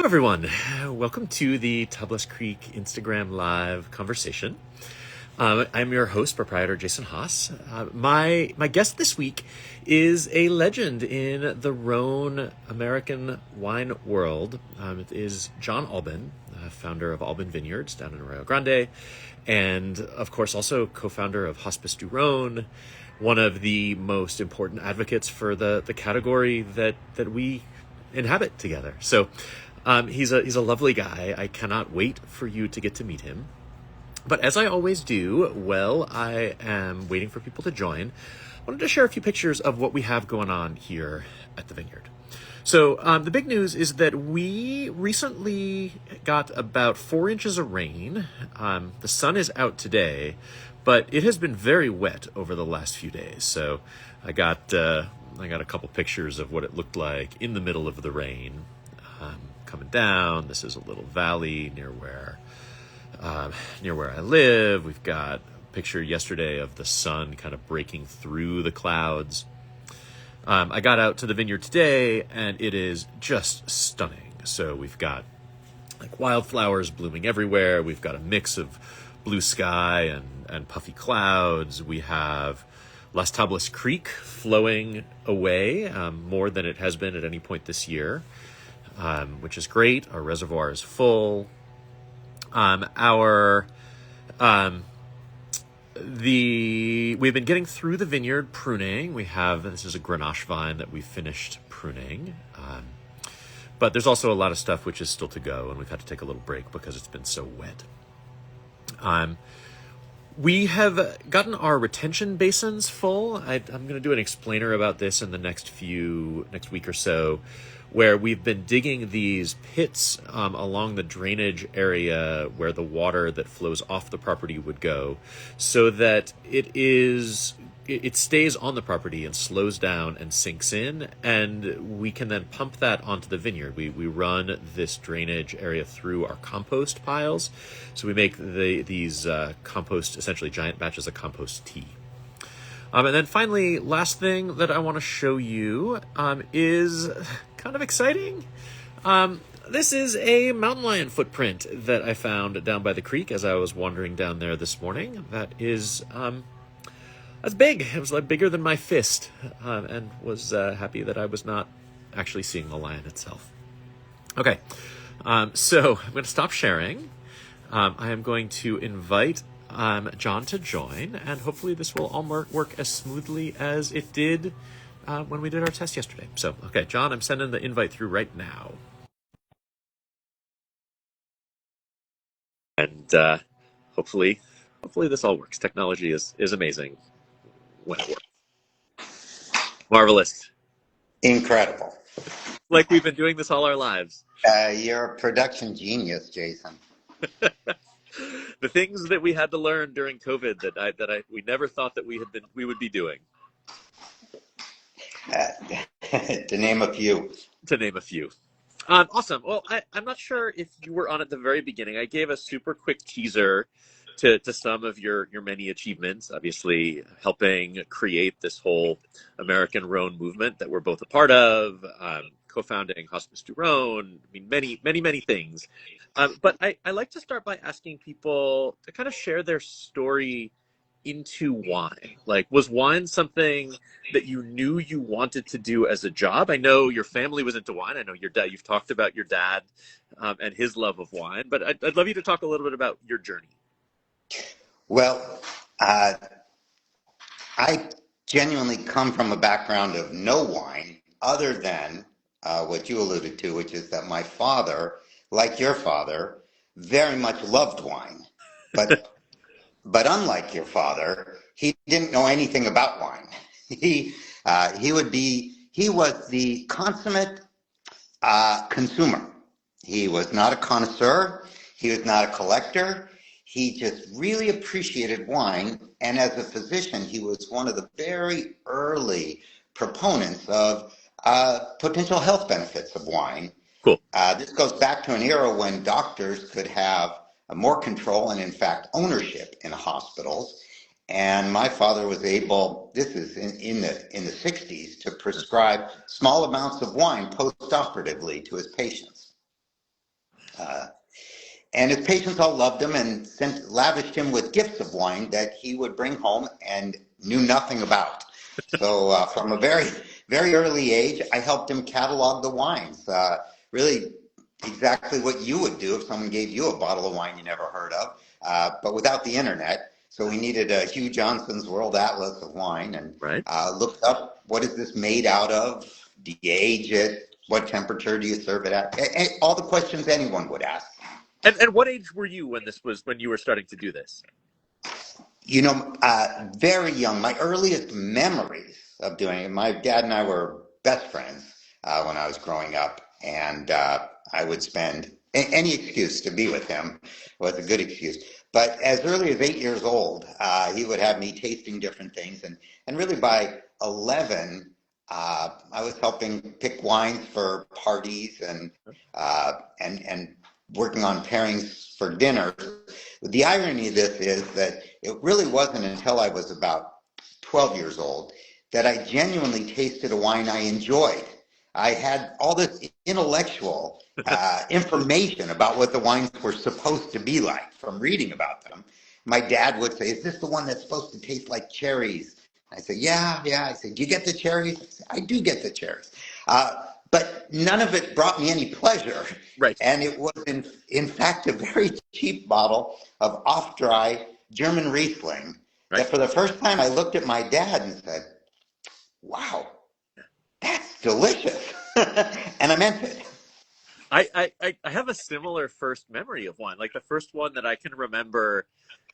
Hello, everyone. Welcome to the Tablas Creek Instagram Live conversation. I'm your host, proprietor Jason Haas. My guest this week is a legend in the Rhône American wine world. It is John Alban, founder of Alban Vineyards down in Arroyo Grande, and of course also co-founder of Hospice du Rhône, one of the most important advocates for the category that we inhabit together. So he's a lovely guy. I cannot wait for you to get to meet him. But as I always do, while I am waiting for people to join, I wanted to share a few pictures of what we have going on here at the vineyard. So the big news is that we recently got about 4 inches of rain. The sun is out today, but it has been very wet over the last few days. So I got a couple pictures of what it looked like in the middle of the rain coming down. This is a little valley near where I live. We've got a picture yesterday of the sun kind of breaking through the clouds. I got out to the vineyard today and it is just stunning. So we've got like wildflowers blooming everywhere. We've got a mix of blue sky and puffy clouds. We have Las Tablas Creek flowing away more than it has been at any point this year, which is great. Our reservoir is full. We've been getting through the vineyard pruning. This is a Grenache vine that we finished pruning. But there's also a lot of stuff which is still to go, and we've had to take a little break because it's been so wet. We have gotten our retention basins full. I'm going to do an explainer about this in the next week or so, where we've been digging these pits along the drainage area where the water that flows off the property would go, so that it stays on the property and slows down and sinks in, and we can then pump that onto the vineyard. We run this drainage area through our compost piles, so we make these compost, essentially giant batches of compost tea. And then finally, last thing that I want to show you is kind of exciting. This is a mountain lion footprint that I found down by the creek as I was wandering down there this morning. That is that's big. It was like bigger than my fist, and was happy that I was not actually seeing the lion itself. Okay, so I'm going to stop sharing. I am going to invite John to join, and hopefully this will all work as smoothly as it did when we did our test yesterday. So, okay, John, I'm sending the invite through right now. And hopefully this all works. Technology is amazing when it works. Marvelous. Incredible. Like we've been doing this all our lives. You're a production genius, Jason. The things that we had to learn during COVID that we never thought that we would be doing. To name a few. Awesome. Well, I'm not sure if you were on at the very beginning. I gave a super quick teaser to some of your many achievements, obviously helping create this whole American Rhone movement that we're both a part of, co-founding Hospice du Rhône. I mean, many things. But I like to start by asking people to kind of share their story into wine. Like, was wine something that you knew you wanted to do as a job? I know your family was into wine. I know your dad, you've talked about your dad and his love of wine, but I'd love you to talk a little bit about your journey. Well, I genuinely come from a background of no wine other than what you alluded to, which is that my father, like your father, very much loved wine. But unlike your father, he didn't know anything about wine. He was the consummate consumer. He was not a connoisseur. He was not a collector. He just really appreciated wine. And as a physician, he was one of the very early proponents of potential health benefits of wine. Cool. This goes back to an era when doctors could have more control and, in fact, ownership in hospitals. And my father was able, this is in the 60s, to prescribe small amounts of wine post-operatively to his patients. Uh, and his patients all loved him and lavished him with gifts of wine that he would bring home and knew nothing about. So from a very, very early age, I helped him catalog the wines. Really exactly what you would do if someone gave you a bottle of wine you never heard of, but without the internet. So we needed Hugh Johnson's World Atlas of Wine and Right. looked up, what is this made out of? Do you age it? What temperature do you serve it at? All the questions anyone would ask. And what age were you when you were starting to do this? Very young. My earliest memories of doing it, my dad and I were best friends when I was growing up, and I would spend any excuse to be with him was a good excuse. But as early as 8 years old, he would have me tasting different things, and really by 11, I was helping pick wines for parties and working on pairings for dinner. The irony of this is that it really wasn't until I was about 12 years old that I genuinely tasted a wine I enjoyed. I had all this intellectual information about what the wines were supposed to be like from reading about them. My dad would say, "Is this the one that's supposed to taste like cherries?" I said, "Yeah, yeah." I said, "Do you get the cherries?" I said, "I do get the cherries." But none of it brought me any pleasure. Right. And it was, in fact, a very cheap bottle of off-dry German Riesling Right. that for the first time I looked at my dad and said, "Wow, that's delicious." And I meant it. I have a similar first memory of wine. Like the first one that I can remember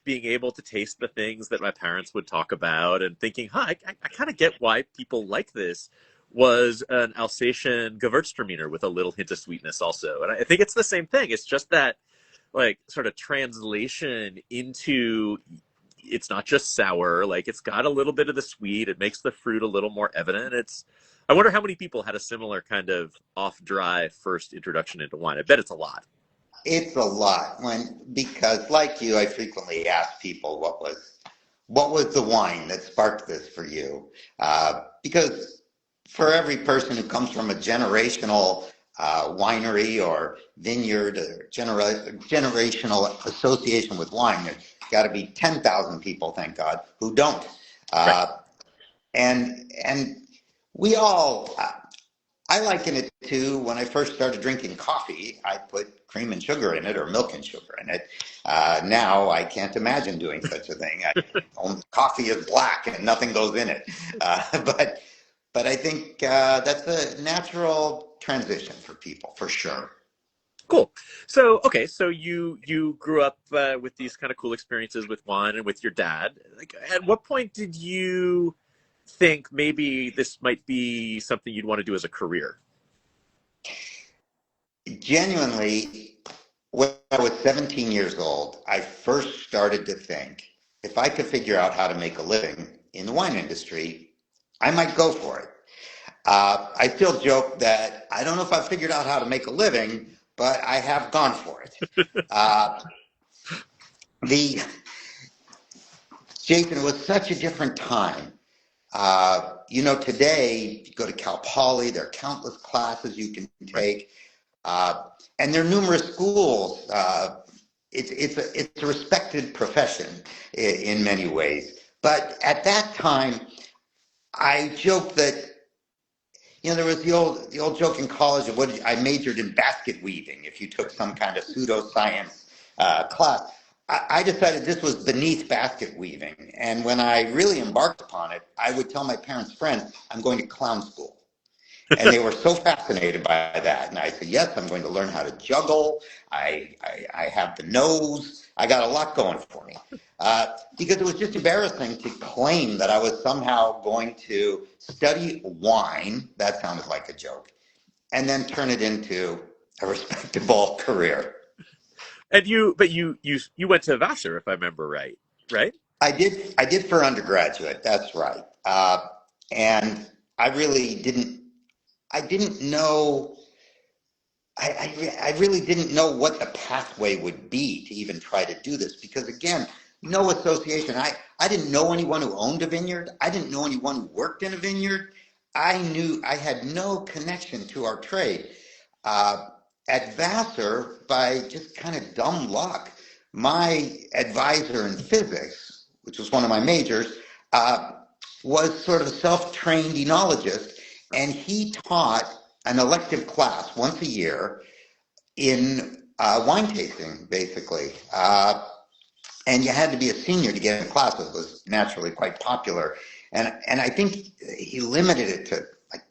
being able to taste the things that my parents would talk about and thinking, huh, I kind of get why people like this, was an Alsatian Gewürztraminer with a little hint of sweetness also. And I think it's the same thing. It's just that like sort of translation into, it's not just sour, like it's got a little bit of the sweet. It makes the fruit a little more evident. I wonder how many people had a similar kind of off dry first introduction into wine. I bet it's a lot. It's a lot because like you, I frequently ask people what was the wine that sparked this for you? Because for every person who comes from a generational winery or vineyard or generational association with wine, there's got to be 10,000 people, thank God, who don't. Right. Uh, and we all, I liken it to when I first started drinking coffee. I put cream and sugar in it or milk and sugar in it. Now I can't imagine doing such a thing. Coffee is black and nothing goes in it. But I think that's a natural transition for people, for sure. Cool. So, okay, so you grew up with these kind of cool experiences with wine and with your dad. Like, at what point did you think maybe this might be something you'd want to do as a career? Genuinely, when I was 17 years old, I first started to think if I could figure out how to make a living in the wine industry, I might go for it. I still joke that I don't know if I figured out how to make a living, but I have gone for it. Uh, the Jason, it was such a different time. Today you go to Cal Poly, there are countless classes you can Right. take, and there are numerous schools. It's a respected profession in many ways. But at that time, I joked that there was the old joke in college of what I majored in basket weaving. If you took some kind of pseudoscience class, I decided this was beneath basket weaving. And when I really embarked upon it, I would tell my parents' friends, "I'm going to clown school." And they were so fascinated by that. And I said, "Yes, I'm going to learn how to juggle. I have the nose. I got a lot going for me." Because it was just embarrassing to claim that I was somehow going to study wine. That sounded like a joke. And then turn it into a respectable career. And you went to Vassar, if I remember right, right? I did for undergraduate. That's right. And I really didn't know. I really didn't know what the pathway would be to even try to do this because, again, no association. I didn't know anyone who owned a vineyard. I didn't know anyone who worked in a vineyard. I knew I had no connection to our trade. Uh, at Vassar, by just kind of dumb luck, my advisor in physics, which was one of my majors, uh, was sort of a self-trained enologist, and he taught an elective class once a year in wine tasting, basically. And you had to be a senior to get in class. It was naturally quite popular. And I think he limited it to like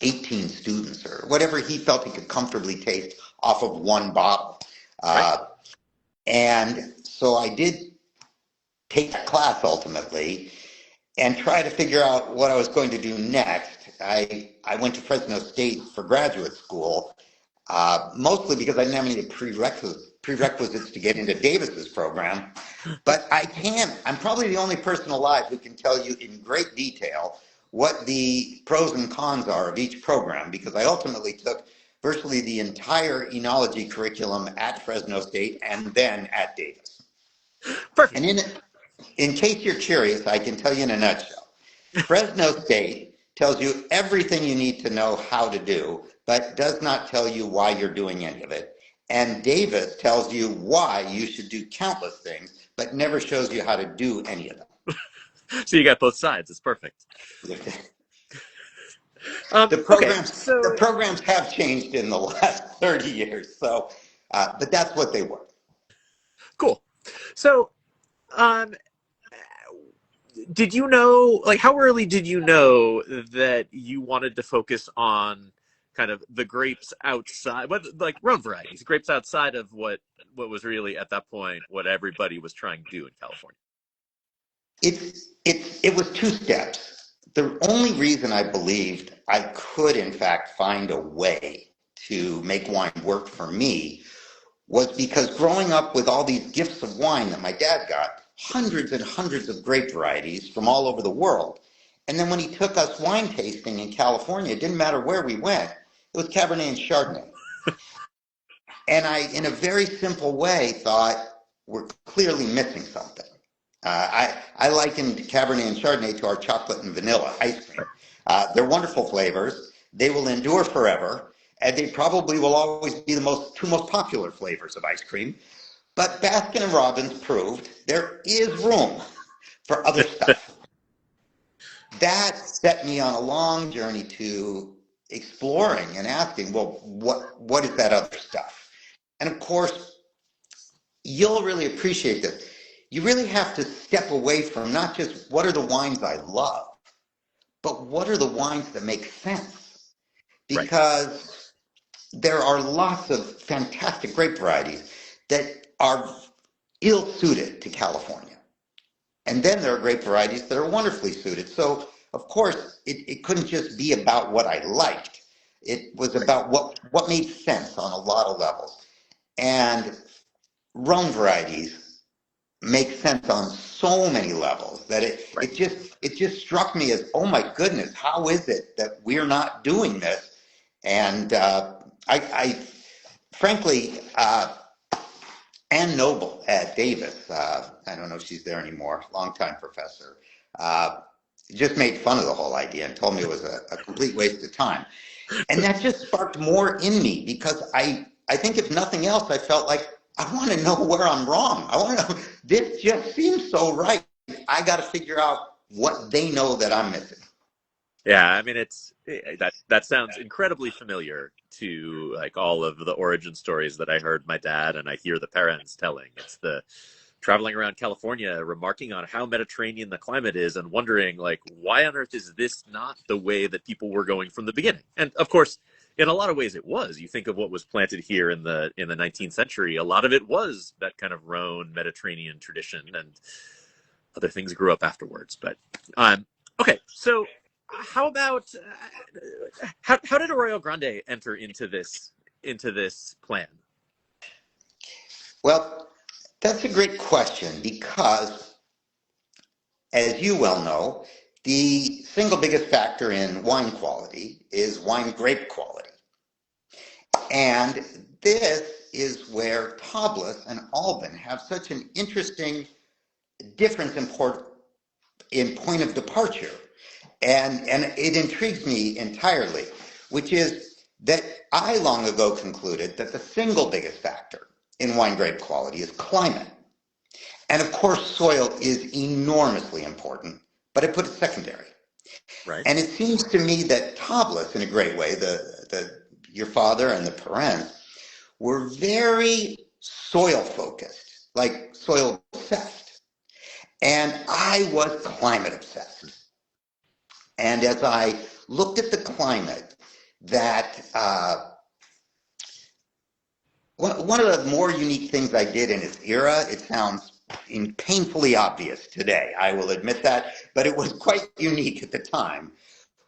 18 students or whatever he felt he could comfortably taste off of one bottle. Right. And so I did take that class ultimately and try to figure out what I was going to do next. I went to Fresno State for graduate school, mostly because I didn't have any prerequisites to get into Davis's program. But I'm probably the only person alive who can tell you in great detail what the pros and cons are of each program, because I ultimately took virtually the entire enology curriculum at Fresno State and then at Davis. Perfect. And in case you're curious, I can tell you in a nutshell. Fresno State tells you everything you need to know how to do, but does not tell you why you're doing any of it. And Davis tells you why you should do countless things, but never shows you how to do any of them. So you got both sides. It's perfect. The programs have changed in the last 30 years, so but that's what they were. Cool. So, um, did you know, like, how early did you know that you wanted to focus on kind of the grapes outside, like Rhone varieties, grapes outside of what was really at that point what everybody was trying to do in California? It was two steps. The only reason I believed I could, in fact, find a way to make wine work for me was because growing up with all these gifts of wine that my dad got, hundreds and hundreds of grape varieties from all over the world. And then when he took us wine tasting in California, it didn't matter where we went, it was Cabernet and Chardonnay. And I, in a very simple way, thought we're clearly missing something. I likened Cabernet and Chardonnay to our chocolate and vanilla ice cream. They're wonderful flavors. They will endure forever, and they probably will always be the two most popular flavors of ice cream. But Baskin and Robbins proved there is room for other stuff. That set me on a long journey to exploring and asking, well, what is that other stuff? And of course, you'll really appreciate this. You really have to step away from not just what are the wines I love, but what are the wines that make sense? Because there are lots of fantastic grape varieties that are ill-suited to California. And then there are grape varieties that are wonderfully suited. So, of course, it couldn't just be about what I liked. It was about what made sense on a lot of levels. And Rhone varieties make sense on so many levels that it just struck me as, oh my goodness, how is it that we're not doing this? And I frankly, Ann Noble at Davis, I don't know if she's there anymore, longtime professor, just made fun of the whole idea and told me it was a complete waste of time. And that just sparked more in me because I think if nothing else, I felt like I want to know where I'm wrong. I want to know, this just seems so right. I got to figure out what they know that I'm missing. Yeah, I mean, that sounds incredibly familiar to like all of the origin stories that I heard my dad and I hear the parents telling. It's the traveling around California, remarking on how Mediterranean the climate is and wondering like, why on earth is this not the way that people were going from the beginning? And of course, in a lot of ways it was. You think of what was planted here in the 19th century, a lot of it was that kind of Rhone Mediterranean tradition, and other things grew up afterwards. But okay, so how about how did Arroyo Grande enter into this plan? Well, that's a great question because, as you well know, the single biggest factor in wine quality is wine grape quality. And this is where Tablas and Alban have such an interesting difference in point of departure. And it intrigues me entirely, which is that I long ago concluded that the single biggest factor in wine grape quality is climate. And of course, soil is enormously important, but I put it secondary. Right. And it seems to me that Tablas, in a great way, your father and the parents, were very soil focused, like soil obsessed. And I was climate obsessed. And as I looked at the climate, that one of the more unique things I did in its era, it sounds painfully obvious today, I will admit that, but it was quite unique at the time,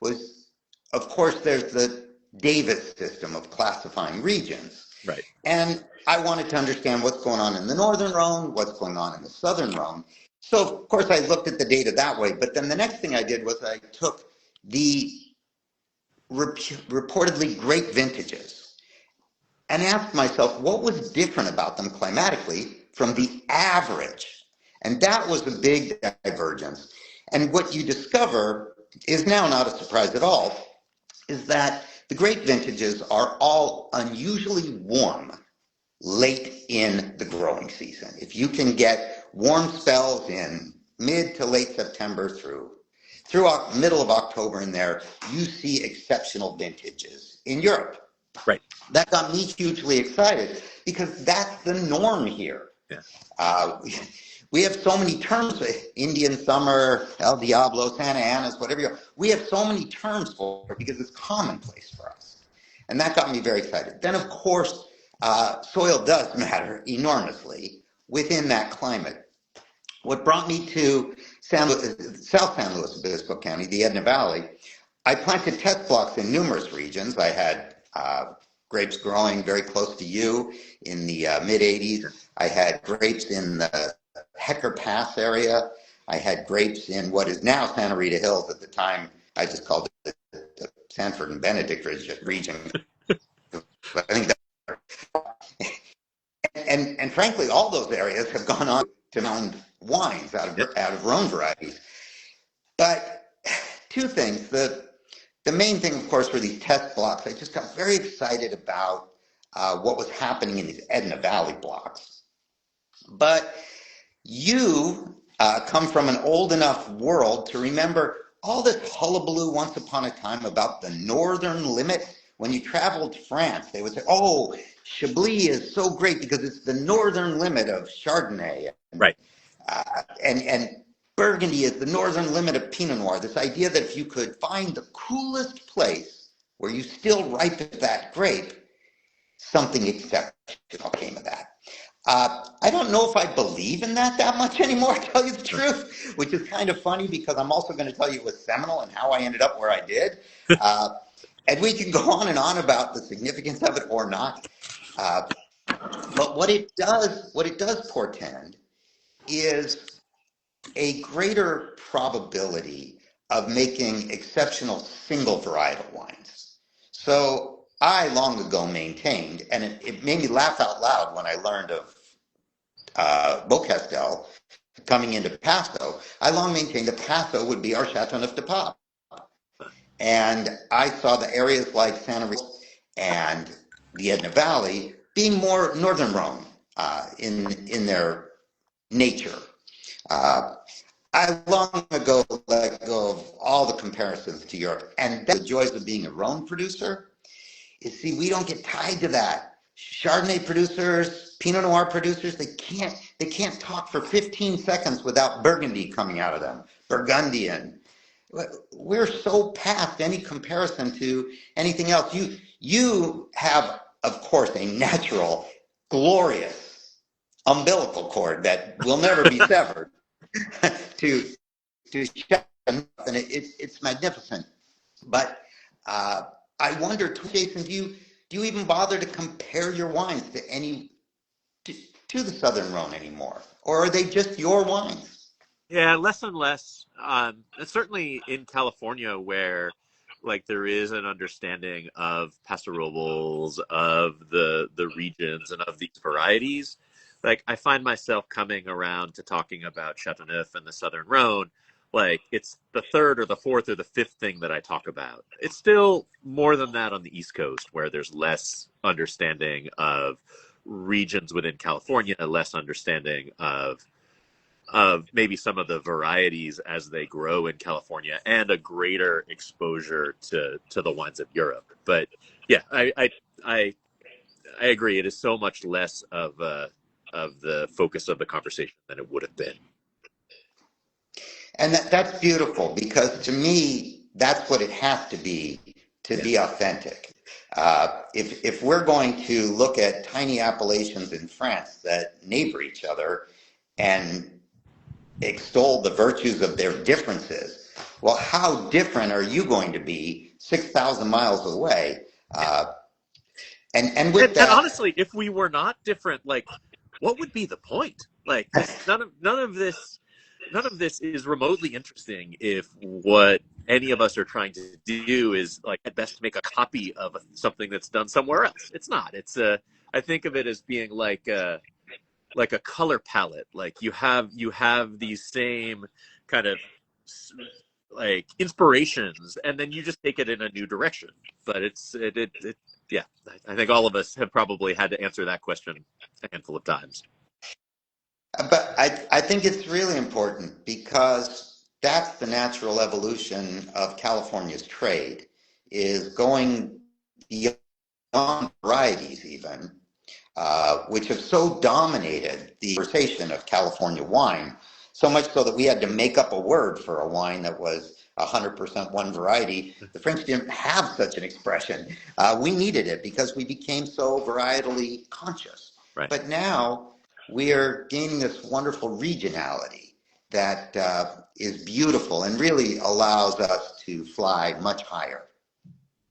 was, of course, there's the Davis system of classifying regions. Right. And I wanted to understand what's going on in the Northern Rhone, what's going on in the Southern Rhone. So, of course, I looked at the data that way, but then the next thing I did was I took the reportedly great vintages and asked myself what was different about them climatically from the average. And that was a big divergence. And what you discover is now not a surprise at all, is that the great vintages are all unusually warm late in the growing season. If you can get warm spells in mid to late September through middle of October in there, you see exceptional vintages in Europe. Right. That got me hugely excited because that's the norm here. Yeah. We have so many terms, Indian summer, El Diablo, Santa Ana's, whatever. We have so many terms for it because it's commonplace for us. And that got me very excited. Then, of course, soil does matter enormously within that climate. What brought me to South San Luis Obispo County, the Edna Valley, I planted test blocks in numerous regions. I had grapes growing very close to you in the mid-'80s. I had grapes in the Hecker Pass area. I had grapes in what is now Santa Rita Hills. At the time, I just called it the Sanford and Benedict region. I think and frankly, all those areas have gone on to mountain wines out of Rhône varieties. But two things. The main thing, of course, were these test blocks. I just got very excited about what was happening in these Edna Valley blocks. But you come from an old enough world to remember all this hullabaloo once upon a time about the northern limit. When you traveled to France, they would say, oh, Chablis is so great because it's the northern limit of Chardonnay. Right. And Burgundy is the northern limit of Pinot Noir. This idea that if you could find the coolest place where you still ripen that grape, something exceptional came of that. I don't know if I believe in that much anymore, to tell you the truth, which is kind of funny because I'm also going to tell you it was seminal and how I ended up where I did. And we can go on and on about the significance of it or not. But what it does portend is a greater probability of making exceptional single varietal wines. So I long ago maintained, and it made me laugh out loud when I learned of Beaucastel coming into Paso. I long maintained that Paso would be our Chateauneuf de Pape. And I saw the areas like Santa Rita and the Edna Valley being more northern Rhone in their nature. I long ago let go of all the comparisons to Europe, and the joys of being a Rhone producer is, see, we don't get tied to that. Chardonnay producers, Pinot Noir producers, they can't talk for 15 seconds without Burgundy coming out of them, Burgundian. We're so past any comparison to anything else. You have, of course, a natural, glorious umbilical cord that will never be severed to shut them up, and it's magnificent. But I wonder, Jason, do you even bother to compare your wines to the Southern Rhone anymore, or are they just your wines? Yeah, less and less. And certainly in California, where like there is an understanding of pastorals, of the regions, and of these varieties. Like I find myself coming around to talking about Chateauneuf and the Southern Rhone like it's the third or the fourth or the fifth thing that I talk about. It's still more than that on the East Coast, where there's less understanding of regions within California, less understanding of maybe some of the varieties as they grow in California, and a greater exposure to the wines of Europe. But yeah, I agree. It is so much less of the focus of the conversation than it would have been. And that's beautiful, because to me, that's what it has to be be authentic. If we're going to look at tiny appellations in France that neighbor each other and extol the virtues of their differences, well, how different are you going to be 6,000 miles away? And with And that, honestly, if we were not different, like, what would be the point? Like, none of this is remotely interesting if what any of us are trying to do is, like, at best make a copy of something that's done somewhere else. It's not. I think of it as being like a color palette. Like you have these same kind of like inspirations, and then you just take it in a new direction. But it yeah. I think all of us have probably had to answer that question a handful of times. but I think it's really important, because that's the natural evolution of California's trade, is going beyond varieties even, which have so dominated the conversation of California wine, so much so that we had to make up a word for a wine that was 100% one variety. The French didn't have such an expression. We needed it because we became so varietally conscious. Right. But now we are gaining this wonderful regionality that is beautiful and really allows us to fly much higher.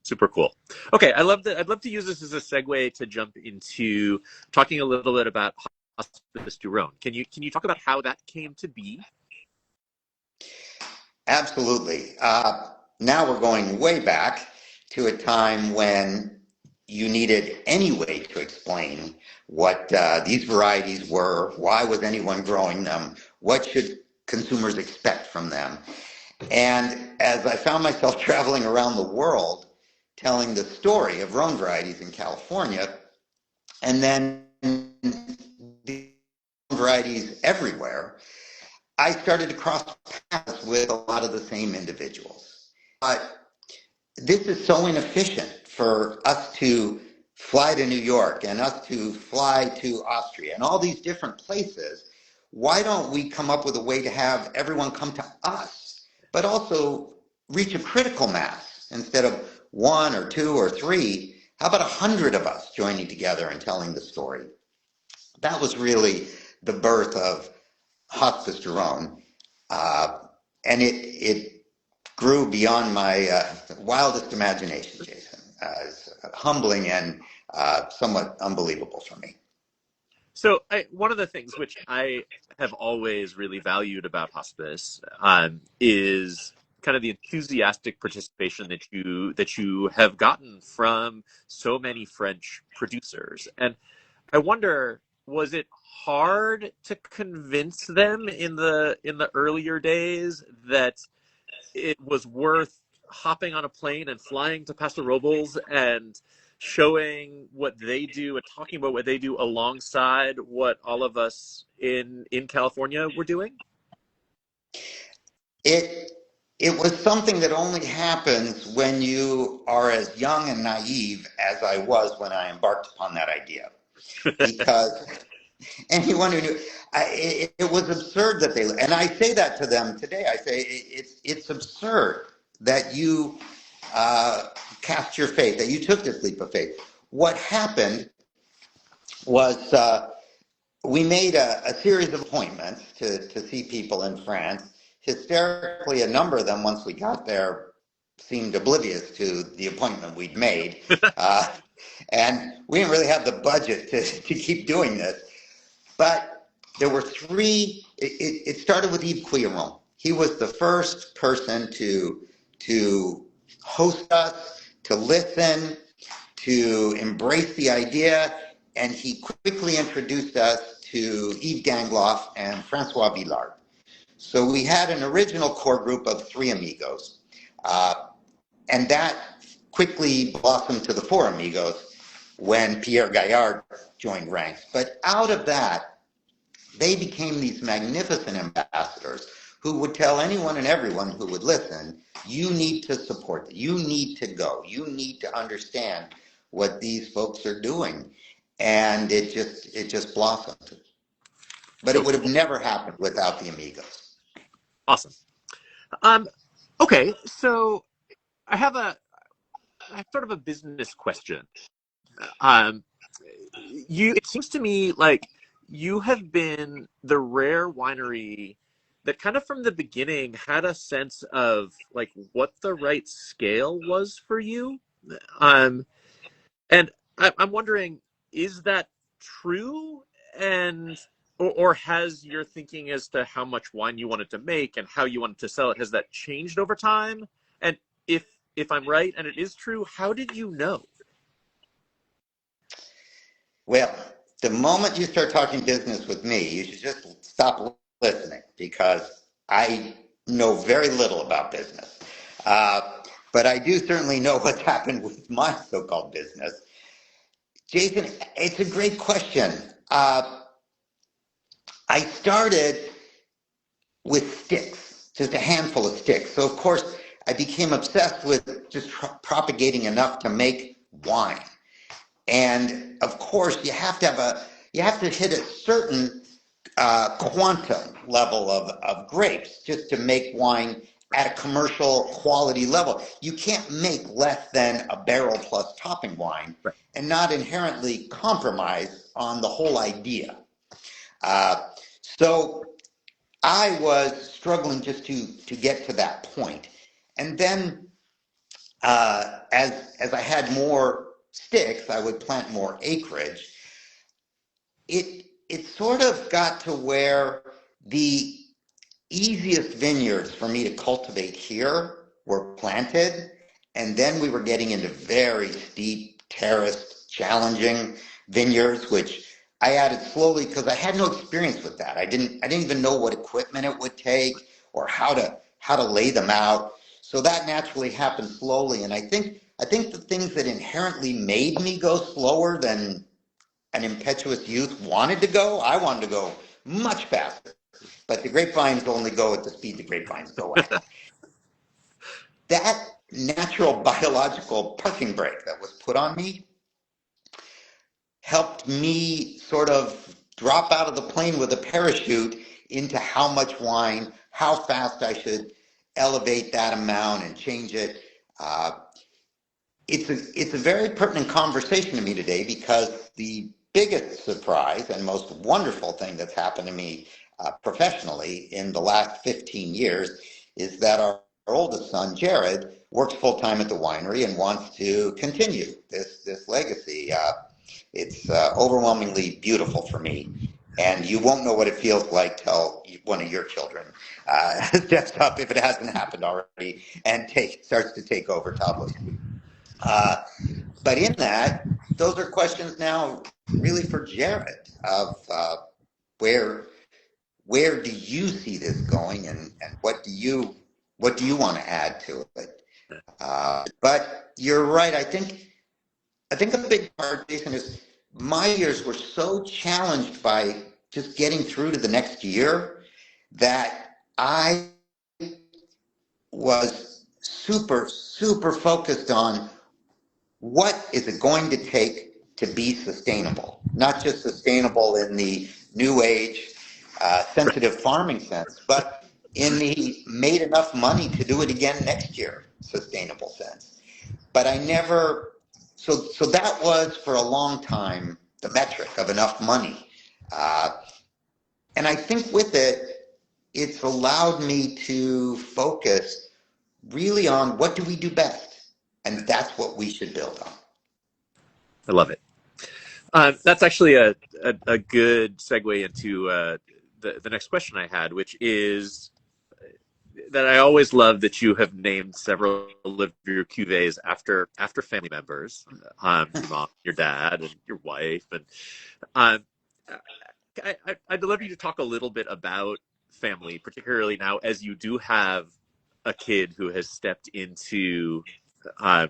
Super cool. Okay, I'd love to use this as a segue to jump into talking a little bit about Hospice du Rhône. Can you talk about how that came to be? Absolutely. Now we're going way back to a time when you needed any way to explain what these varieties were, why was anyone growing them, what should consumers expect from them. And as I found myself traveling around the world telling the story of Rhone varieties in California, and then the varieties everywhere, I started to cross paths with a lot of the same individuals. But this is so inefficient for us to fly to New York and us to fly to Austria and all these different places. Why don't we come up with a way to have everyone come to us, but also reach a critical mass instead of one or two or three? How about 100 of us joining together and telling the story? That was really the birth of Hospice du Rhône, and it grew beyond my wildest imagination, Jason. It's humbling and somewhat unbelievable for me. So one of the things which I have always really valued about hospice is kind of the enthusiastic participation that you have gotten from so many French producers. And I wonder, was it hard to convince them in the earlier days that it was worth hopping on a plane and flying to Paso Robles and showing what they do and talking about what they do alongside what all of us in California were doing? It it was something that only happens when you are as young and naive as I was when I embarked upon that idea. Because anyone who knew, it was absurd that they, and I say that to them today. I say it's absurd that you cast your faith, that you took this leap of faith. What happened was we made a series of appointments to see people in France. Hysterically, a number of them, once we got there, seemed oblivious to the appointment we'd made. And we didn't really have the budget to keep doing this. But there were three. It started with Yves Quiron. He was the first person to host us, to listen, to embrace the idea, and he quickly introduced us to Yves Gangloff and Francois Villard. So we had an original core group of three amigos, and that quickly blossomed to the four amigos when Pierre Gaillard joined ranks. But out of that, they became these magnificent ambassadors who would tell anyone and everyone who would listen, you need to support them. You need to go. You need to understand what these folks are doing. And it just blossomed. But So it would have cool. never happened without the amigos. Awesome. Okay, so I have I have sort of a business question. Um, it seems to me like you have been the rare winery that kind of from the beginning had a sense of like what the right scale was for you. Um, and I'm wondering, is that true? And or has your thinking as to how much wine you wanted to make and how you wanted to sell it, has that changed over time? And if if I'm right and it is true, how did you know? Well, the moment you start talking business with me, you should just stop listening because I know very little about business. Uh, but I do certainly know what's happened with my so-called business. Jason, it's a great question. I started with sticks, just a handful of sticks. So, of course, I became obsessed with just propagating enough to make wine. And of course, you have to hit a certain quantum level of grapes just to make wine at a commercial quality level. You can't make less than a barrel plus topping wine Right. and not inherently compromise on the whole idea. Uh, so I was struggling just to get to that point. And then as I had more sticks, I would plant more acreage. It sort of got to where the easiest vineyards for me to cultivate here were planted, and then we were getting into very steep, terraced, challenging vineyards, which I added slowly because I had no experience with that. I didn't even know what equipment it would take or how to lay them out. So that naturally happened slowly, and I think the things that inherently made me go slower than an impetuous youth wanted to go, I wanted to go much faster. But the grapevines only go at the speed the grapevines go at. That natural biological parking brake that was put on me helped me sort of drop out of the plane with a parachute into how much wine, how fast I should elevate that amount and change it. Uh, it's a very pertinent conversation to me today because the biggest surprise and most wonderful thing that's happened to me professionally in the last 15 years is that our oldest son, Jared, works full time at the winery and wants to continue this legacy. It's overwhelmingly beautiful for me. And you won't know what it feels like till one of your children steps up, if it hasn't happened already, and starts to take over Tablas. Uh, but in that, those are questions now really for Jared of where where do you see this going, and what do you want to add to it? But you're right. I think a big part, Jason, is my years were so challenged by just getting through to the next year that I was super focused on what is it going to take to be sustainable? Not just sustainable in the new age, Right. sensitive farming sense, but in the made enough money to do it again next year, sustainable sense. But I never, so that was for a long time the metric of enough money. Uh, and I think with it, it's allowed me to focus really on what do we do best? And that's what we should build on. I love it. That's actually a good segue into the next question I had, which is that I always love that you have named several of your cuvées after family members, your mom, your dad, and your wife, and um, I'd love you to talk a little bit about family, particularly now as you do have a kid who has stepped um,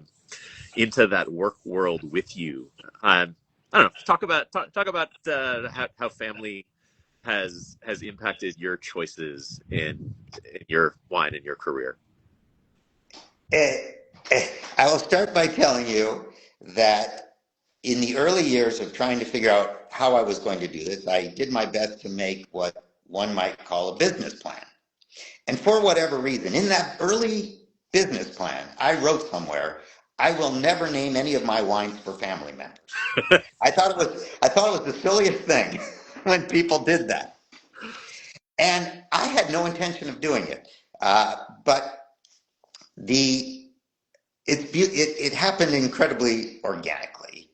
into that work world with you. I don't know. Talk about how family has impacted your choices in your wine and your career. Eh, I will start by telling you that in the early years of trying to figure out how I was going to do this, I did my best to make what one might call a business plan. And for whatever reason, in that early business plan, I wrote somewhere, I will never name any of my wines for family members. I thought it was the silliest thing when people did that. And I had no intention of doing it. But the it happened incredibly organically,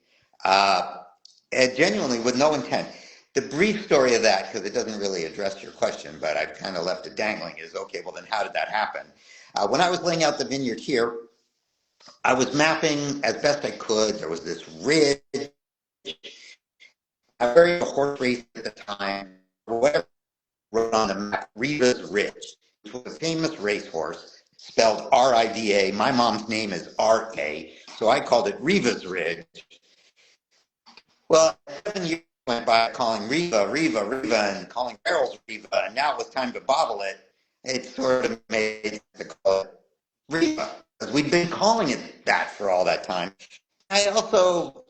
and genuinely with no intent. The brief story of that, because it doesn't really address your question, but I've kind of left it dangling, is okay, well then how did that happen? When I was laying out the vineyard here, I was mapping as best I could. There was this ridge, a very horse race at the time, whatever, wrote on the map, Riva's Ridge, which was a famous racehorse, spelled R-I-V-A. My mom's name is R-A, so I called it Riva's Ridge. Well, 7 years went by calling Riva, and calling barrels Riva, and now it was time to bottle it. It sort of made sense to call it Riva, because we'd been calling it that for all that time. I also,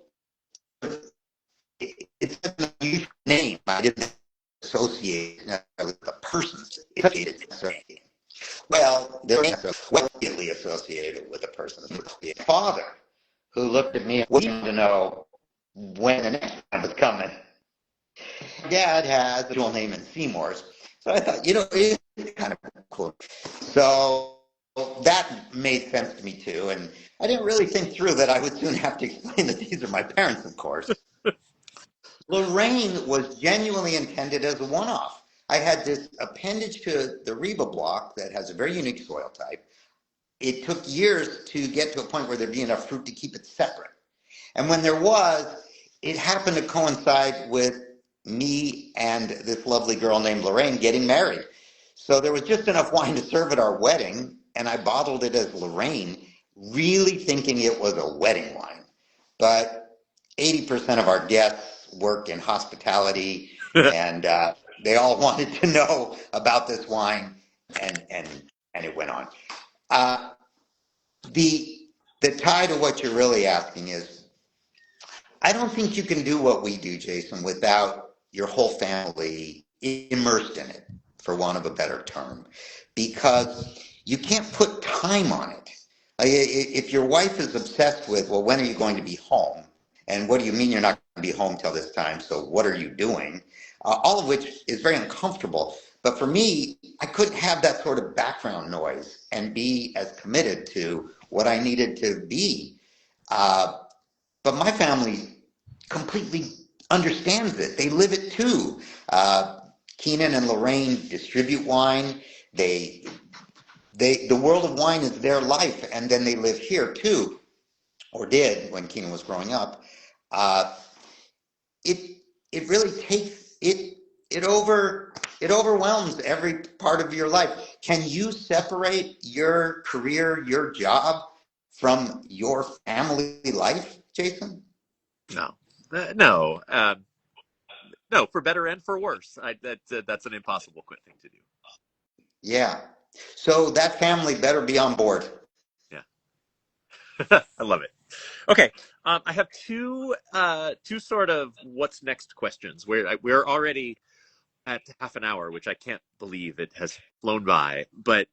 it's an unusual name. I didn't associate with the persons associated. Well, they're immediately associated with the person. My father, who looked at me and wanted to know when the next time was coming. Dad has a dual name in Seymour's, so I thought, it's kind of cool. So that made sense to me too, and I didn't really think through that I would soon have to explain that these are my parents, of course. Lorraine was genuinely intended as a one-off. I had this appendage to the Riva block that has a very unique soil type. It took years to get to a point where there'd be enough fruit to keep it separate. And when there was, it happened to coincide with me and this lovely girl named Lorraine getting married. So there was just enough wine to serve at our wedding, and I bottled it as Lorraine, really thinking it was a wedding wine. But 80% of our guests work in hospitality, and they all wanted to know about this wine, and it went on. The tie to what you're really asking is, I don't think you can do what we do, Jason, without your whole family immersed in it, for want of a better term, because you can't put time on it. If your wife is obsessed with, well, when are you going to be home? And what do you mean you're not going to be home till this time? So what are you doing? All of which is very uncomfortable. But for me, I couldn't have that sort of background noise and be as committed to what I needed to be. But my family completely understands it. They live it too. Keenan and Lorraine distribute wine. The world of wine is their life, and then they live here too, or did when Keenan was growing up. It really takes it. It overwhelms every part of your life. Can you separate your career, your job, from your family life, Jason? No, no, no. For better and for worse, that's an impossible thing to do. Yeah. So that family better be on board. Yeah, I love it. Okay, I have two sort of what's next questions. We're already at half an hour, which I can't believe it has flown by. But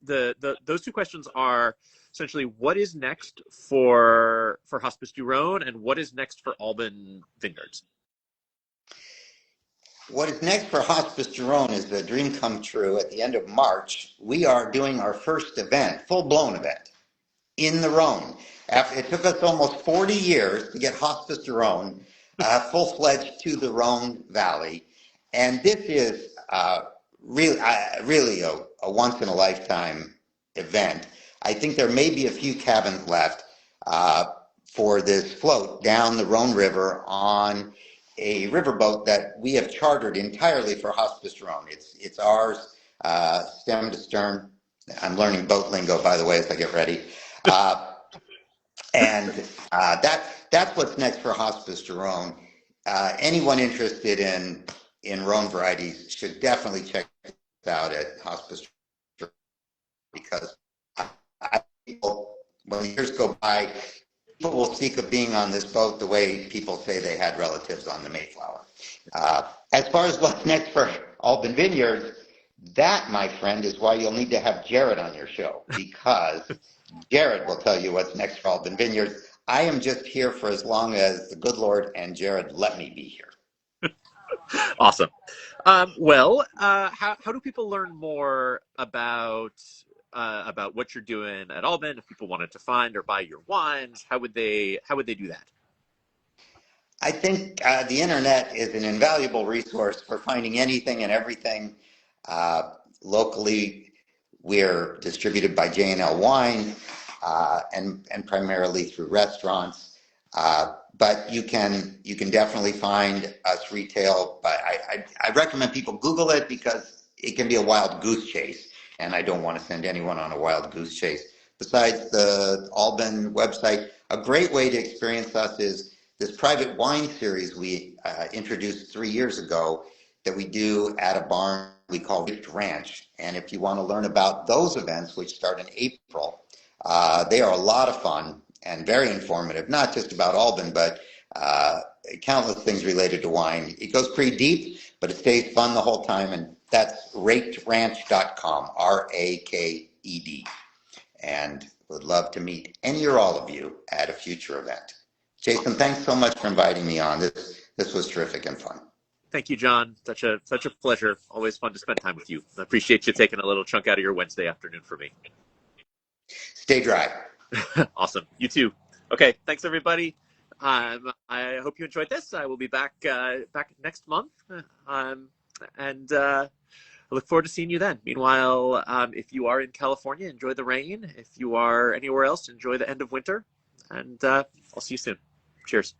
those two questions are essentially, what is next for Hospice du Rhône, and what is next for Alban Vineyards? What is next for Hospice du Rhône is the dream come true. At the end of March, we are doing our first event, full-blown event, in the Rhône. It took us almost 40 years to get Hospice du Rhône full-fledged to the Rhône Valley. And this is really a once-in-a-lifetime event. I think there may be a few cabins left for this float down the Rhône River on a riverboat that we have chartered entirely for Hospice du Rhône. It's ours stem to stern. I'm learning boat lingo, by the way, as I get ready. Uh, and that's what's next for Hospice de Rhône. Anyone interested in Rhône varieties should definitely check this out at Hospice de Rhône, because people, when years go by, people will speak of being on this boat the way people say they had relatives on the Mayflower. As far as what's next for Alban Vineyards, that, my friend, is why you'll need to have Jared on your show, because Jared will tell you what's next for Alban Vineyards. I am just here for as long as the good Lord and Jared let me be here. Awesome. How do people learn more about what you're doing at Alban? If people wanted to find or buy your wines, how would they do that? I think the internet is an invaluable resource for finding anything and everything. Locally, we're distributed by J&L Wine, and primarily through restaurants. But you can definitely find us retail. But I recommend people Google it, because it can be a wild goose chase, and I don't want to send anyone on a wild goose chase. Besides the Alban website, a great way to experience us is this private wine series we introduced 3 years ago that we do at a barn we call Ranch. And if you want to learn about those events, which start in April, they are a lot of fun and very informative, not just about Alban, but countless things related to wine. It goes pretty deep, but it stays fun the whole time. And that's rakedranch.com, RAKED. And would love to meet any or all of you at a future event. Jason, thanks so much for inviting me on. This was terrific and fun. Thank you, John. Such a pleasure. Always fun to spend time with you. I appreciate you taking a little chunk out of your Wednesday afternoon for me. Stay dry. Awesome. You too. Okay. Thanks, everybody. I hope you enjoyed this. I will be back next month, and I look forward to seeing you then. Meanwhile, if you are in California, enjoy the rain. If you are anywhere else, enjoy the end of winter. And I'll see you soon. Cheers.